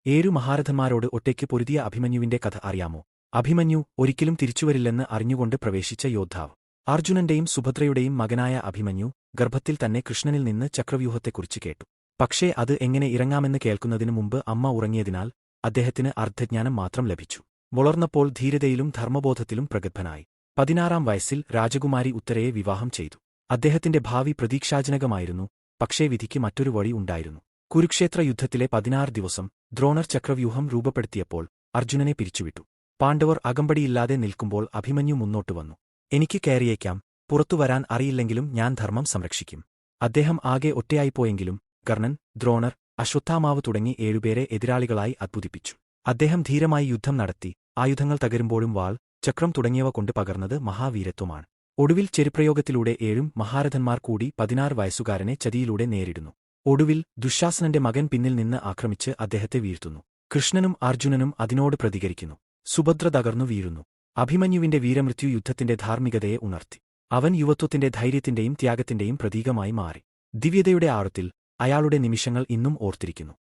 ഏഴു മഹാരഥന്മാരോട് ഒറ്റയ്ക്ക് പൊരുതിയ അഭിമന്യുവിന്റെ കഥ അറിയാമോ? അഭിമന്യു ഒരിക്കലും തിരിച്ചുവരില്ലെന്ന് അറിഞ്ഞുകൊണ്ട് പ്രവേശിച്ച യോദ്ധാവ്. അർജുനന്റെയും സുഭദ്രയുടെയും മകനായ അഭിമന്യു ഗർഭത്തിൽ തന്നെ കൃഷ്ണനിൽ നിന്ന് ചക്രവ്യൂഹത്തെക്കുറിച്ച് കേട്ടു. പക്ഷേ അത് എങ്ങനെ ഇറങ്ങാമെന്ന് കേൾക്കുന്നതിനു മുമ്പ് അമ്മ ഉറങ്ങിയതിനാൽ അദ്ദേഹത്തിന് അർദ്ധജ്ഞാനം മാത്രം ലഭിച്ചു. വളർന്നപ്പോൾ ധീരതയിലും ധർമ്മബോധത്തിലും പ്രഗത്ഭനായി. 16-ാം വയസ്സിൽ രാജകുമാരി ഉത്തരയെ വിവാഹം ചെയ്തു. അദ്ദേഹത്തിന്റെ ഭാവി പ്രതീക്ഷാജനകമായിരുന്നു. പക്ഷേ വിധിക്ക് മറ്റൊരു വഴി ഉണ്ടായിരുന്നു. കുരുക്ഷേത്ര യുദ്ധത്തിലെ 16 ദിവസം ദ്രോണർ ചക്രവ്യൂഹം രൂപപ്പെടുത്തിയപ്പോൾ അർജുനനെ പിരിച്ചുവിട്ടു. പാണ്ഡവർ അകമ്പടിയില്ലാതെ നിൽക്കുമ്പോൾ അഭിമന്യു മുന്നോട്ടു വന്നു. എനിക്ക് കയറിയേക്കാം, പുറത്തുവരാൻ അറിയില്ലെങ്കിലും ഞാൻ ധർമ്മം സംരക്ഷിക്കും. അദ്ദേഹം ആകെ ഒറ്റയായിപ്പോയെങ്കിലും കർണൻ, ദ്രോണർ, അശ്വത്ഥാമാവ് തുടങ്ങി 7 പേരെ എതിരാളികളായി അത്ഭുതിപ്പിച്ചു. അദ്ദേഹം ധീരമായി യുദ്ധം നടത്തി. ആയുധങ്ങൾ തകരുമ്പോഴും വാൾ, ചക്രം തുടങ്ങിയവ കൊണ്ട് പകർന്നത് മഹാവീരത്വമാണ്. ഒടുവിൽ ചെരുപ്രയോഗത്തിലൂടെ 7 മഹാരഥന്മാർ കൂടി 16 വയസ്സുകാരനെ ചതിയിലൂടെ നേരിടുന്നു. ഒടുവിൽ ദുശ്ശാസനന്റെ മകൻ പിന്നിൽ നിന്ന് ആക്രമിച്ച് അദ്ദേഹത്തെ വീഴ്ത്തുന്നു. കൃഷ്ണനും അർജുനനും അതിനോട് പ്രതികരിക്കുന്നു. സുഭദ്ര തകർന്നു വീഴുന്നു. അഭിമന്യുവിന്റെ വീരമൃത്യു യുദ്ധത്തിന്റെ ധാർമ്മികതയെ ഉണർത്തി. അവൻ യുവത്വത്തിന്റെ ധൈര്യത്തിന്റെയും ത്യാഗത്തിന്റെയും പ്രതീകമായി മാറി. ദിവ്യതയുടെ ആഴത്തിൽ അയാളുടെ നിമിഷങ്ങൾ ഇന്നും ഓർത്തിരിക്കുന്നു.